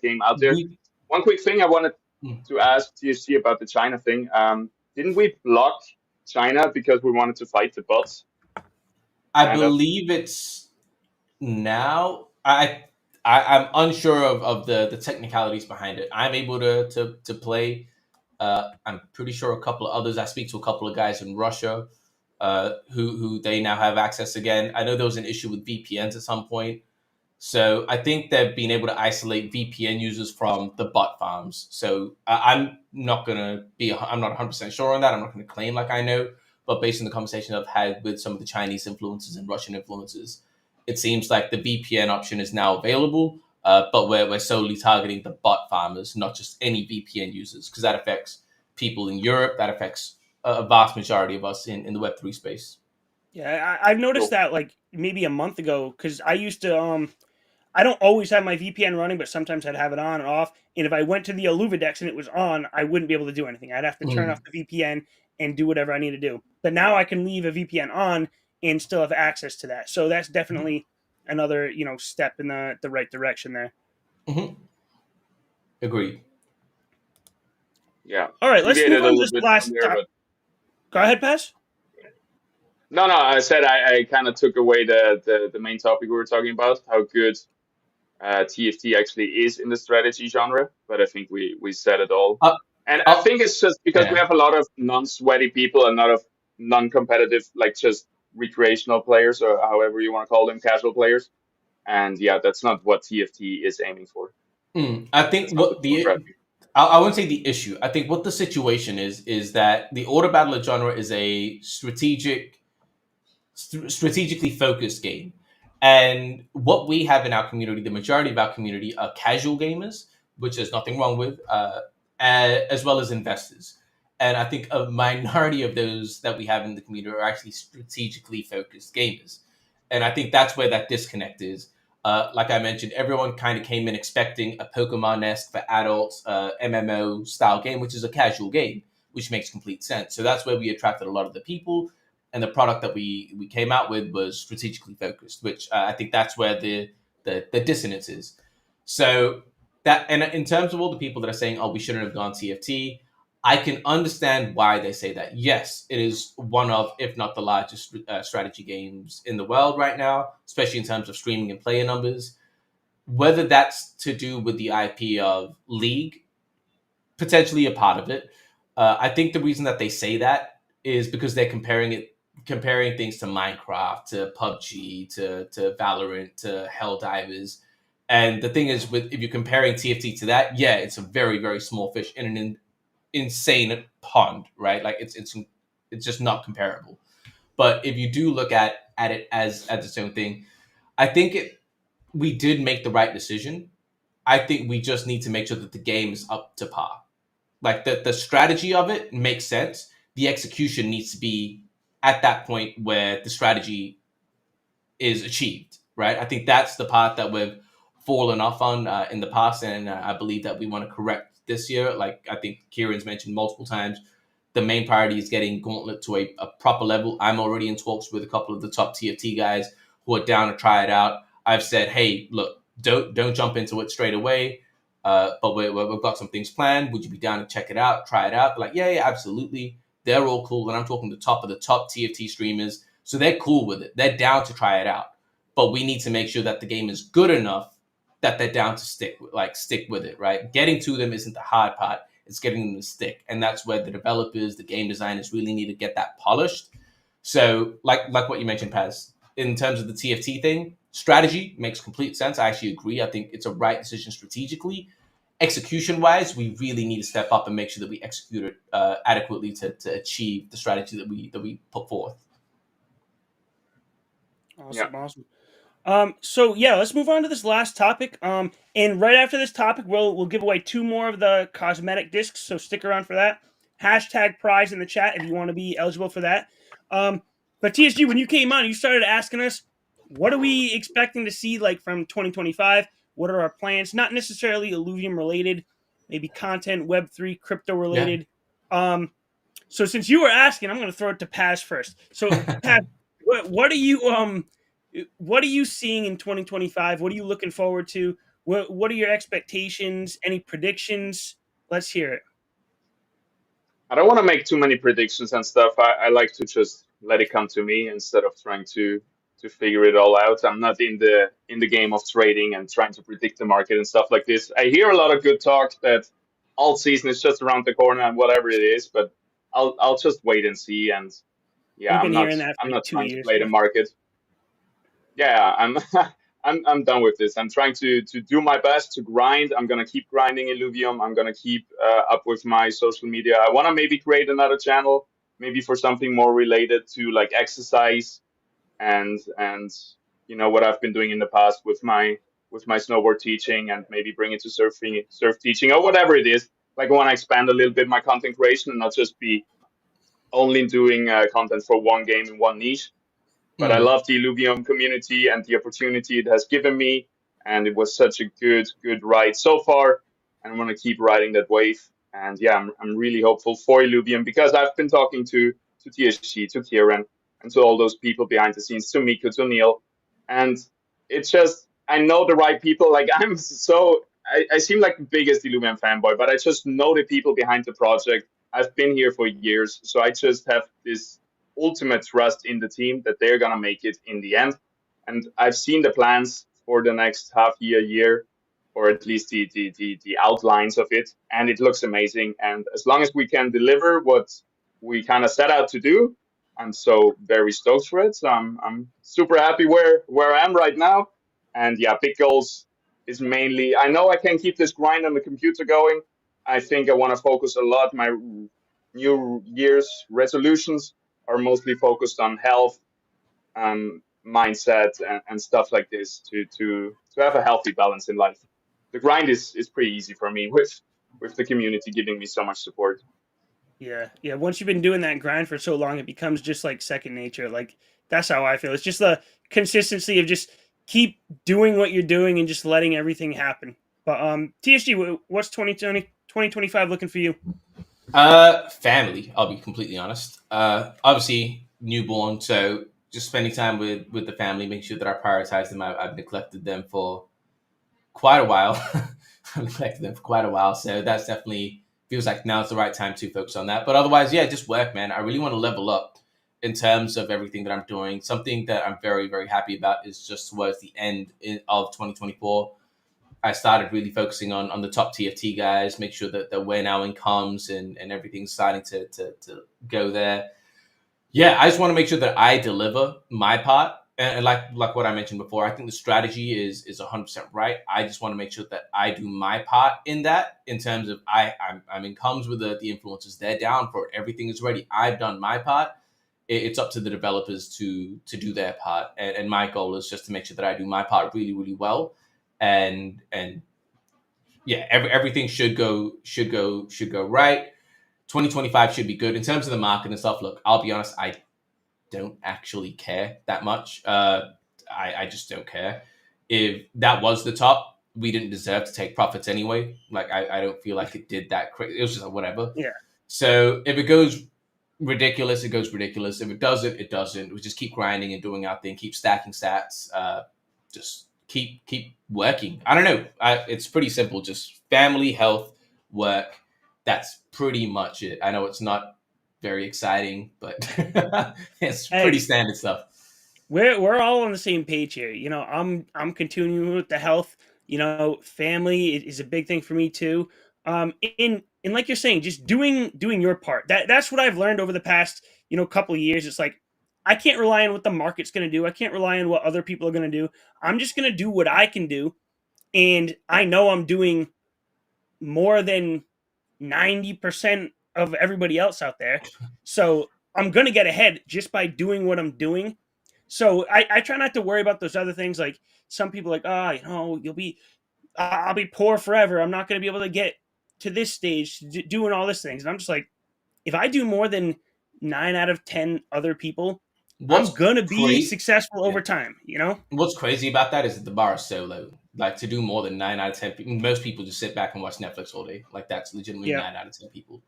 B: game out there.
C: We,
B: One quick thing I wanted
C: mm,
B: to ask TFT about the China thing. Didn't we block China because we wanted to fight the bots?
C: I
B: Kind of.
C: believe it's now. I'm unsure of the technicalities behind it. I'm able to play. I'm pretty sure a couple of others. I speak to a couple of guys in Russia, who they now have access again. I know there was an issue with VPNs at some point. So I think they've been able to isolate VPN users from the bot farms. So I'm not gonna be. I'm not 100% sure on that. I'm not gonna claim like I know, but based on the conversation I've had with some of the Chinese influencers and Russian influencers, it seems like the VPN option is now available. But we're solely targeting the bot farmers, not just any VPN users, because that affects people in Europe. That affects a vast majority of us in the Web3 space.
A: Yeah, I've noticed
B: Cool.
A: that like maybe a month ago because I used to I don't always have my VPN running, but sometimes I'd have it on and off. And if I went to the Illuvidex and it was on, I wouldn't be able to do anything. I'd have to turn off
C: Mm.
A: the VPN and do whatever I need to do. But now I can leave a VPN on and still have access to that. So that's definitely another step in the right direction there.
C: Mm-hmm. Agreed.
B: Yeah,
A: All right, let's move
B: deviated a
A: on to
B: little
A: this
B: bit from
A: last
B: there,
A: topic.
B: but
A: Go ahead, Pass.
B: no, no. I said I kind of took away the main topic we were talking about, how good TFT actually is in the strategy genre. But I think we said it all,
C: Uh,
B: and I
C: uh,
B: think it's just because we
C: yeah.
B: have a lot of non-sweaty people and a lot of non-competitive, like just recreational players or however you want to call them, casual players. And yeah, that's not what TFT is aiming for.
C: I
B: That's
C: think
B: not the
C: what the
B: demographic.
C: I wouldn't say the issue. I think what the situation is that the order battler genre is a strategically focused game, and what we have in our community, the majority of our community are casual gamers, which there's nothing wrong with, as well as investors. And I think a minority of those that we have in the community are actually strategically focused gamers, and I think that's where that disconnect is. Like I mentioned, everyone kind of came in expecting a Pokemon-esque for adults MMO style game, which is a casual game, which makes complete sense. So that's where we attracted a lot of the people, and the product that we came out with was strategically focused, which I think that's where the dissonance is. So that, and in terms of all the people that are saying, "Oh, we shouldn't have gone TFT," I can understand why they say that. Yes, it is one of, if not the largest strategy games in the world right now, especially in terms of streaming and player numbers. Whether that's to do with the IP of League, potentially a part of it. I think the reason that they say that is because they're comparing things to Minecraft, to PUBG, to Valorant, to Helldivers. And the thing is, with if you're comparing TFT to that, yeah, it's a very very small fish in an insane pond, right? Like it's just not comparable. But if you do look at it as its own thing, I think we did make the right decision. I think we just need to make sure that the game is up to par. Like the strategy of it makes sense. The execution needs to be at that point where the strategy is achieved, right? I think that's the part that we've fallen off on in the past, and I believe that we want to correct this year. Like I think Kieran's mentioned multiple times, the main priority is getting Gauntlet to a proper level. I'm already in talks with a couple of the top TFT guys who are down to try it out. I've said, hey, look, don't jump into it straight away. But we've got some things planned. Would you be down to check it out, try it out? They're like, yeah, absolutely. They're all cool. And I'm talking the top of the top TFT streamers. So they're cool with it. They're down to try it out. But we need to make sure that the game is good enough that they're down to stick with it, right? Getting to them isn't the hard part. It's getting them to stick. And that's where the developers, the game designers really need to get that polished. So like what you mentioned, Paz, in terms of the TFT thing, strategy makes complete sense. I actually agree. I think it's a right decision strategically. Execution wise, we really need to step up and make sure that we execute it adequately to achieve the strategy that we put forth.
B: Yeah.
A: Awesome, awesome. So yeah, let's move on to this last topic. And right after this topic, we'll give away two more of the cosmetic discs. So stick around for that. hashtag prize in the chat if you want to be eligible for that. But TSG, when you came on, you started asking us, what are we expecting to see like from 2025? What are our plans? Not necessarily Illuvium related, maybe content, Web3, crypto
C: Yeah.
A: related. So since you were asking, I'm going to throw it to Paz first. So Paz, what are you seeing in 2025? What are you looking forward to? What are your expectations? Any predictions? Let's hear it.
B: I don't want to make too many predictions and stuff. I like to just let it come to me instead of trying to figure it all out. I'm not in the game of trading and trying to predict the market and stuff like this. I hear a lot of good talk that all season is just around the corner and whatever it is, but I'll just wait and see. And yeah,
A: We've been hearing that
B: I'm
A: for like
B: not
A: 2
B: trying to
A: years
B: play the
A: now.
B: market. Yeah, I'm I'm done with this. I'm trying to do my best to grind. I'm gonna keep grinding Illuvium. I'm gonna keep up with my social media. I want to maybe create another channel, maybe for something more related to like exercise and what I've been doing in the past with my snowboard teaching and maybe bring it to surf teaching or whatever it is. Like I want to expand a little bit my content creation and not just be only doing content for one game in one niche. But I
C: Mm.
B: love the Illuvium community and the opportunity it has given me. And it was such a good ride so far. And I want to keep riding that wave. And yeah, I'm really hopeful for Illuvium because I've been talking to TSG, to Kieran, and to all those people behind the scenes, to Miko, to Neil. And it's just, I know the right people. Like, I seem like the biggest Illuvium fanboy, but I just know the people behind the project. I've been here for years. So I just have this ultimate trust in the team that they're gonna make it in the end. And I've seen the plans for the next half year, or at least the outlines of it, and it looks amazing. And as long as we can deliver what we kind of set out to do, I'm so very stoked for it. So I'm super happy where I am right now. And yeah, big goals is mainly I know I can keep this grind on the computer going. I think I want to focus a lot my New Year's resolutions are mostly focused on health, mindset, and stuff like this to have a healthy balance in life. The grind is pretty easy for me with the community giving me so much support.
A: Yeah, yeah. Once you've been doing that grind for so long, it becomes just like second nature. Like that's how I feel. It's just the consistency of just keep doing what you're doing and just letting everything happen. But TSG, what's 2025 looking for you?
C: Family. I'll be completely honest. Obviously newborn, so just spending time with the family, make sure that I prioritize them. I've neglected them for quite a while. I've neglected them for quite a while, so that's definitely feels like now's the right time to focus on that. But otherwise, yeah, just work, man. I really want to level up in terms of everything that I'm doing. Something that I'm very, very happy about is just towards the end of 2024. I started really focusing on the top TFT guys, make sure that we're now in comms and everything's starting to go there. Yeah, I just want to make sure that I deliver my part. And like what I mentioned before, I think the strategy is 100% right. I just want to make sure that I do my part in that, in terms of I'm in comms with the influencers. They're down for it. Everything is ready. I've done my part. It's up to the developers to do their part. And my goal is just to make sure that I do my part really, really well. And yeah, everything should go right. 2025 should be good in terms of the market and stuff. Look, I'll be honest, I don't actually care that much. I just don't care. If that was the top, we didn't deserve to take profits anyway. Like I don't feel like it did that. It was just like, whatever.
A: Yeah.
C: So if it goes ridiculous, it goes ridiculous. If it doesn't, it doesn't. We just keep grinding and doing our thing. Keep stacking stats. Just keep working. I don't know. It's pretty simple. Just family, health, work. That's pretty much it. I know it's not very exciting, but it's pretty
A: Hey,
C: standard stuff.
A: we're all on the same page here. I'm continuing with the health. Family is a big thing for me too. In like you're saying, just doing your part. That's what I've learned over the past couple of years. It's like I can't rely on what the market's going to do. I can't rely on what other people are going to do. I'm just going to do what I can do, and I know I'm doing more than 90% of everybody else out there. So I'm going to get ahead just by doing what I'm doing. So I try not to worry about those other things. Like some people like, I'll be poor forever. I'm not going to be able to get to this stage doing all these things. And I'm just like, if I do more than 9 out of 10 other people, I'm
C: What's
A: gonna be
C: crazy?
A: successful
C: Yeah.
A: over time. You know?
C: What's crazy about that is that the bar is so low. Like to do more than 9 out of 10 people, most people just sit back and watch Netflix all day. Like that's legitimately
A: Yeah.
C: 9 out of 10 people.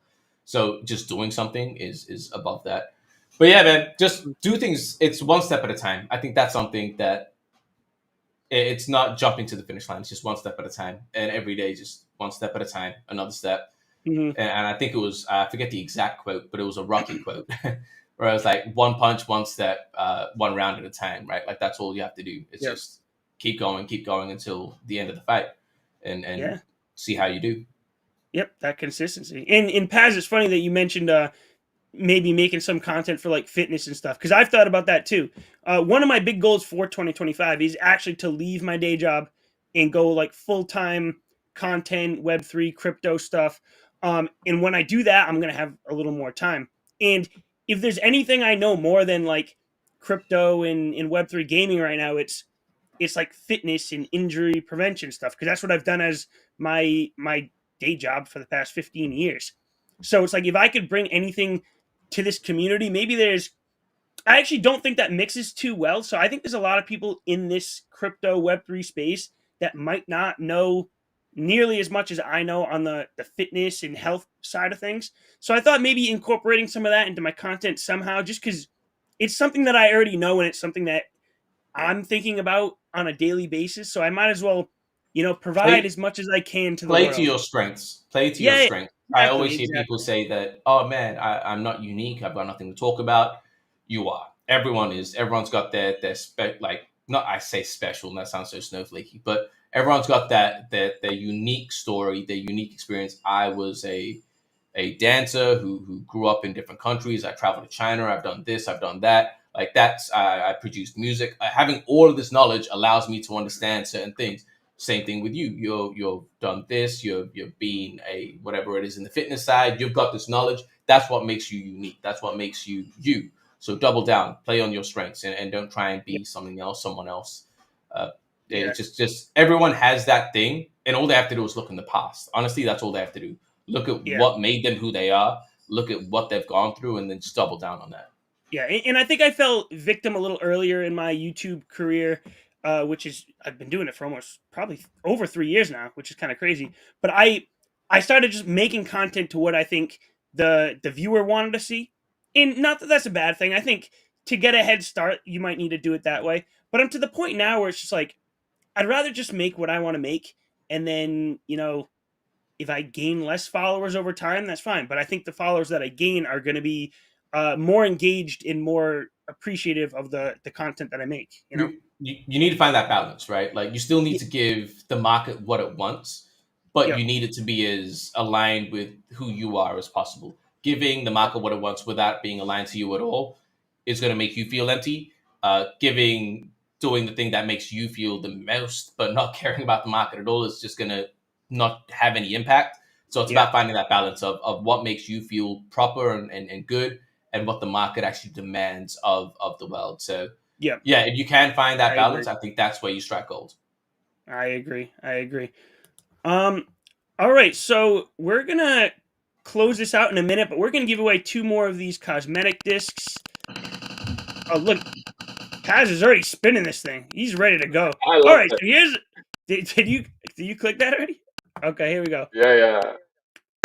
C: So just doing something is above that. But yeah, man, just do things. It's one step at a time. I think that's something that it's not jumping to the finish line. It's just one step at a time, and every day just one step at a time, another step.
A: Hmm.
C: And I think it was I forget the exact quote, but it was a Rocky quote, where it was like one punch, one step, one round at a time, right? Like that's all you have to do. It's
A: Yeah.
C: just keep going until the end of the fight, and
A: Yeah.
C: see how you do.
A: Yep. That consistency. And in Paz, it's funny that you mentioned maybe making some content for like fitness and stuff because I've thought about that too. One of my big goals for 2025 is actually to leave my day job and go like full time content, Web3, crypto stuff. And when I do that, I'm gonna have a little more time. And if there's anything I know more than like crypto and Web3 gaming right now, it's like fitness and injury prevention stuff because that's what I've done as my day job for the past 15 years. So it's like if I could bring anything to this community, maybe there's I actually don't think that mixes too well. So I think there's a lot of people in this crypto web3 space that might not know nearly as much as I know on the fitness and health side of things. So I thought maybe incorporating some of that into my content somehow just cuz it's something that I already know and it's something that I'm thinking about on a daily basis. So I might as well, provide
C: Play
A: as much as I can to the
C: play to
A: world.
C: your strengths. Play to your
A: Yeah,
C: strengths. I always
A: exactly,
C: hear people
A: exactly.
C: say that, oh man, I'm not unique. I've got nothing to talk about. You are. Everyone is. Everyone's got like not I say special, and that sounds so snowflakey, but everyone's got their unique story, their unique experience. I was a dancer who grew up in different countries. I traveled to China. I've done this. I've done that. Like I produced music. Having all of this knowledge allows me to understand certain things. Same thing with you. You've done this. You've been a whatever it is in the fitness side. You've got this knowledge. That's what makes you unique. That's what makes you you. So double down, play on your strengths, and don't try and
A: Yeah,
C: be something else, someone else. Uh,
A: yeah,
C: it's just everyone has that thing, and all they have to do is look in the past. Honestly, that's all they have to do. Look at
A: yeah.
C: what made them who they are. Look at what they've gone through, and then just double down on that.
A: Yeah, and I think I fell victim a little earlier in my YouTube career, which is I've been doing it for almost probably over 3 years now, which is kind of crazy. But I started just making content to what I think the viewer wanted to see, and not that that's a bad thing. I think to get a head start, you might need to do it that way. But I'm to the point now where it's just like I'd rather just make what I want to make, and then if I gain less followers over time, that's fine. But I think the followers that I gain are going to be more engaged and more appreciative of the content that I make.
C: You need to find that balance, right? Like you still need
A: Y-
C: to give the market what it wants, but
A: Yep.
C: you need it to be as aligned with who you are as possible. Giving the market what it wants without being aligned to you at all is going to make you feel empty. Doing the thing that makes you feel the most, but not caring about the market at all is just going to not have any impact. So it's
A: Yeah.
C: about finding that balance of what makes you feel proper and good and what the market actually demands of the world. So
A: Yep.
C: yeah, if you can find that
A: I agree.
C: balance, I think that's where you strike gold.
A: I agree. I agree. Um. All right. So we're gonna close this out in a minute, but we're gonna give away two more of these cosmetic discs. Oh, look, Kaz is already spinning this thing. He's ready to go.
B: I
A: All
B: love
A: right.
B: it.
A: So here's. Did you click that already? Okay. Here we go.
B: Yeah, yeah.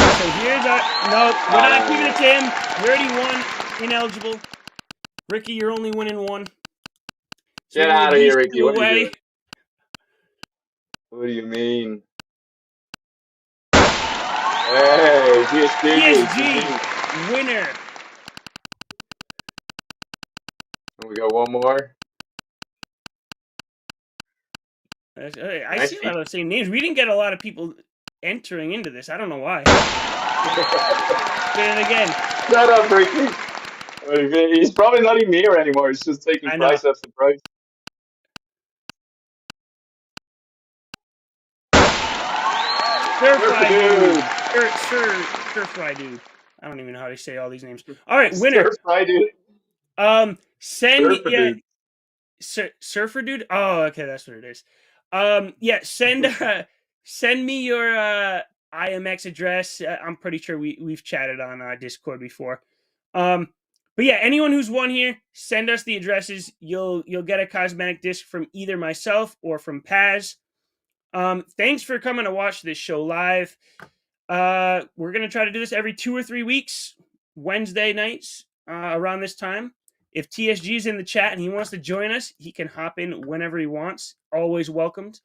A: So here's our no, we're
B: No,
A: not
B: no,
A: giving
B: no,
A: it to
B: no.
A: him. We already won. Ineligible. Ricky, you're only winning one. So we're
B: Get
A: gonna
B: out
A: give
B: of
A: these
B: here, Ricky.
A: two
B: What are you
A: away.
B: doing? What do you mean? Hey, GSG,
A: PSG
B: GG.
A: winner.
B: And we got one more.
A: Hey, I
B: Nice
A: see a lot
B: feat.
A: of the same names. We didn't get a lot of people entering into this. I don't know why. Spin it again.
B: Shut up, Ricky. He's probably not even here anymore. He's just taking
A: I know.
B: price after price.
A: Stir
B: Surfer
A: fry dude.
B: dude.
A: Stir fry dude. I don't even know how to say all these names. All right, winner.
B: Stir fry dude.
A: Send
B: Surfer
A: yeah,
B: dude.
A: surfer dude. Oh, okay, that's what it is. Yeah, send me your IMX address. I'm pretty sure we've chatted on Discord before. But yeah, anyone who's won here, send us the addresses. You'll get a cosmetic disc from either myself or from Paz. Thanks for coming to watch this show live. We're gonna try to do this every 2 or 3 weeks, Wednesday nights around this time. If TSG is in the chat and he wants to join us, he can hop in whenever he wants. Always welcomed.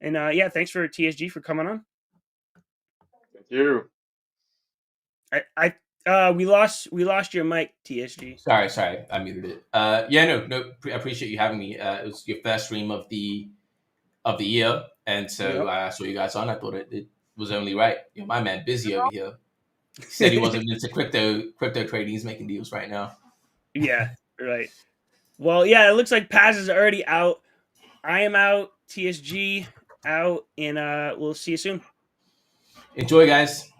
A: And yeah, thanks for TSG for coming on.
B: Thank you.
A: We lost your mic, TSG.
C: Sorry, I muted it. Yeah, no, I appreciate you having me. It was your first stream of the year, and so I saw you guys on. I thought it was only right. My man busy over here. He said he wasn't into crypto trading. He's making deals right now.
A: Yeah, right. Well, yeah, it looks like Paz is already out. I am out. TSG out, and we'll see you soon.
C: Enjoy, guys.